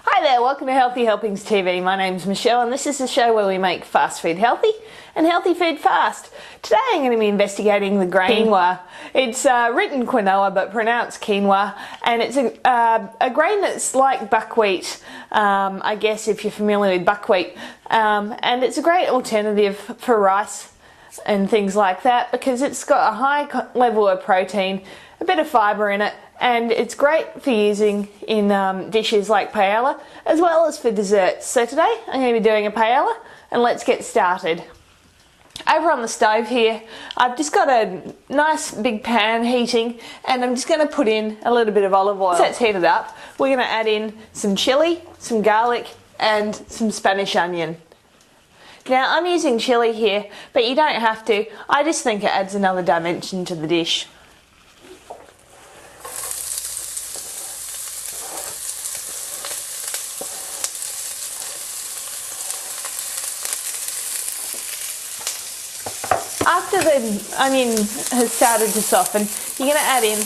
Hi there, welcome to Healthy Helpings TV. My name's Michelle and this is the show where we make fast food healthy and healthy food fast. Today I'm going to be investigating the grain quinoa. It's written quinoa but pronounced quinoa, and it's a grain that's like buckwheat, I guess if you're familiar with buckwheat. And it's a great alternative for rice and things like that because it's got a high level of protein, a bit of fibre in it, and it's great for using in dishes like paella as well as for desserts. So today I'm going to be doing a paella, and let's get started. Over on the stove here I've just got a nice big pan heating, and I'm just going to put in a little bit of olive oil. Once that's heated up, we're going to add in some chilli, some garlic and some Spanish onion. Now I'm using chilli here, but you don't have to. I just think it adds another dimension to the dish. After the onion has started to soften, you're going to add in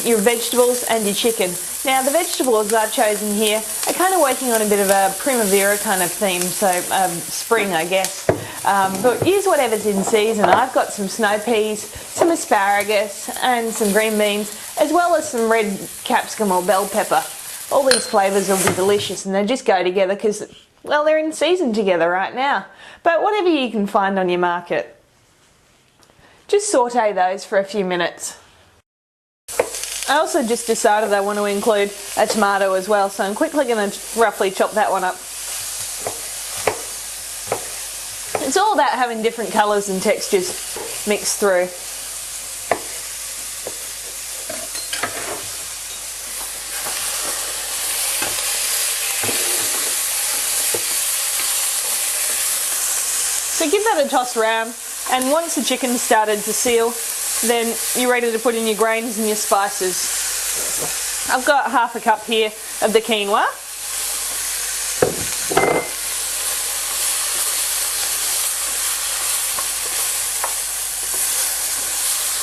your vegetables and your chicken. Now the vegetables I've chosen here are kind of working on a bit of a primavera kind of theme, so spring I guess. But use whatever's in season. I've got some snow peas, some asparagus and some green beans, as well as some red capsicum or bell pepper. All these flavours will be delicious and they just go together because, well, they're in season together right now. But whatever you can find on your market. Just saute those for a few minutes. I also just decided I want to include a tomato as well, so I'm quickly going to roughly chop that one up. It's all about having different colours and textures mixed through. So give that a toss around, and once the chicken's started to seal, then you're ready to put in your grains and your spices. I've got half a cup here of the quinoa.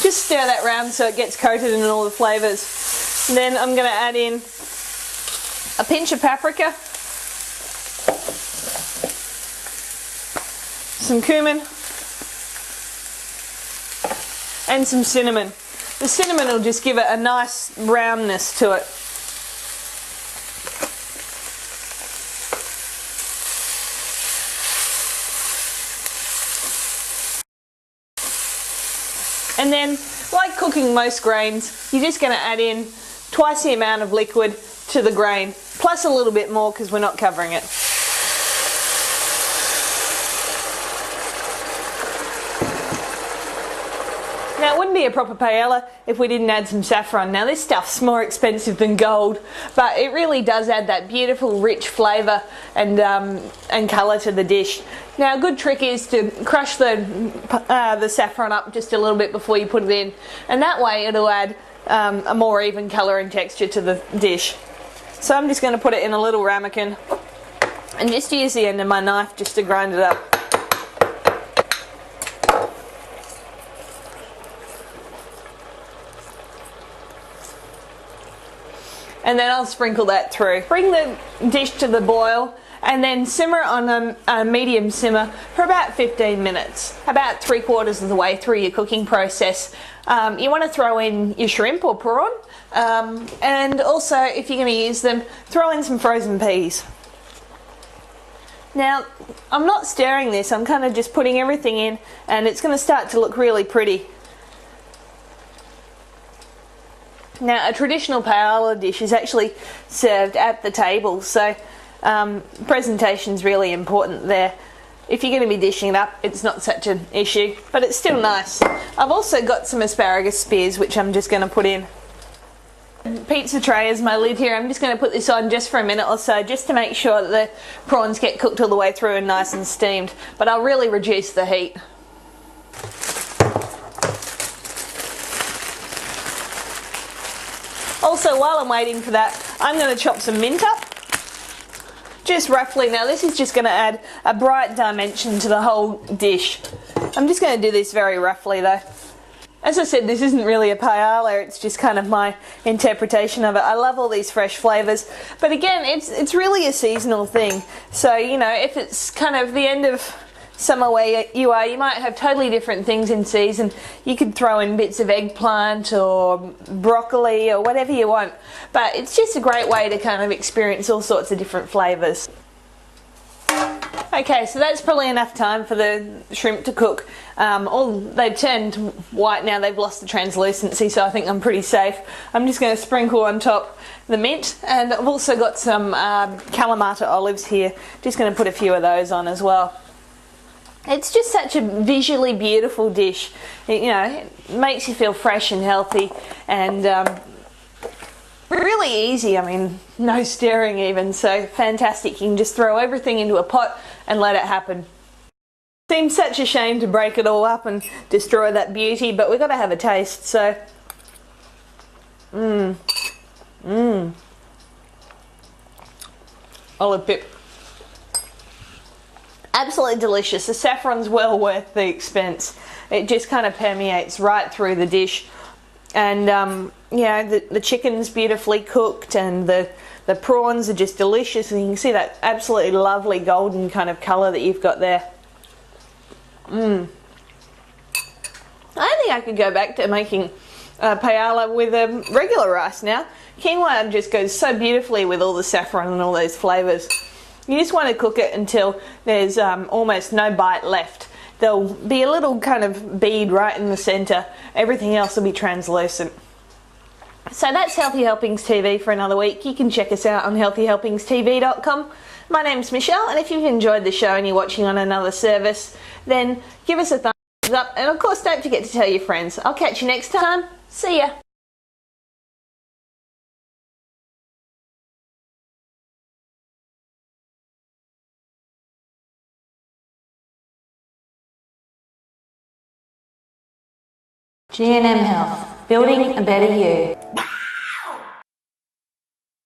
Just stir that round so it gets coated in all the flavours. Then I'm going to add in a pinch of paprika, some cumin and some cinnamon. The cinnamon will just give it a nice roundness to it. And then, like cooking most grains, you're just going to add in twice the amount of liquid to the grain, plus a little bit more because we're not covering it. Now it wouldn't be a proper paella if we didn't add some saffron. Now this stuff's more expensive than gold, but it really does add that beautiful rich flavour and colour to the dish. Now a good trick is to crush the saffron up just a little bit before you put it in, and that way it'll add a more even colour and texture to the dish. So I'm just going to put it in a little ramekin and just use the end of my knife just to grind it up. And then I'll sprinkle that through. Bring the dish to the boil and then simmer on a medium simmer for about 15 minutes, about 3/4 of the way through your cooking process. You want to throw in your shrimp or prawn, and also if you're going to use them, throw in some frozen peas. Now I'm not stirring this, I'm kind of just putting everything in, and it's going to start to look really pretty. Now a traditional paella dish is actually served at the table, so presentation's really important there. If you're going to be dishing it up, it's not such an issue, but it's still nice. I've also got some asparagus spears which I'm just going to put in. Pizza tray is my lid here. I'm just going to put this on just for a minute or so just to make sure that the prawns get cooked all the way through and nice and steamed, but I'll really reduce the heat. Also, while I'm waiting for that, I'm going to chop some mint up, just roughly. Now this is just going to add a bright dimension to the whole dish. I'm just going to do this very roughly though. As I said, this isn't really a paella, it's just kind of my interpretation of it. I love all these fresh flavours, but again, it's really a seasonal thing. So, you know, if it's kind of the end of summer where you are, you might have totally different things in season. You could throw in bits of eggplant or broccoli or whatever you want, but it's just a great way to kind of experience all sorts of different flavours. Okay, so that's probably enough time for the shrimp to cook. They've turned white now, they've lost the translucency, so I think I'm pretty safe. I'm just going to sprinkle on top the mint, and I've also got some Kalamata olives here. Just going to put a few of those on as well. It's just such a visually beautiful dish. It makes you feel fresh and healthy, and really easy. I mean, no stirring even, so fantastic. You can just throw everything into a pot and let it happen. Seems such a shame to break it all up and destroy that beauty, but we've got to have a taste, so olive pip. Absolutely delicious. The saffron's well worth the expense. It just kind of permeates right through the dish, and the chicken's beautifully cooked, and the prawns are just delicious, and you can see that absolutely lovely golden kind of colour that you've got there. I think I could go back to making paella with regular rice now. Quinoa just goes so beautifully with all the saffron and all those flavours. You just want to cook it until there's almost no bite left. There'll be a little kind of bead right in the centre. Everything else will be translucent. So that's Healthy Helpings TV for another week. You can check us out on healthyhelpingstv.com. My name's Michelle, and if you've enjoyed the show and you're watching on another service, then give us a thumbs up, and of course don't forget to tell your friends. I'll catch you next time. See ya. G&M Health, building a better you.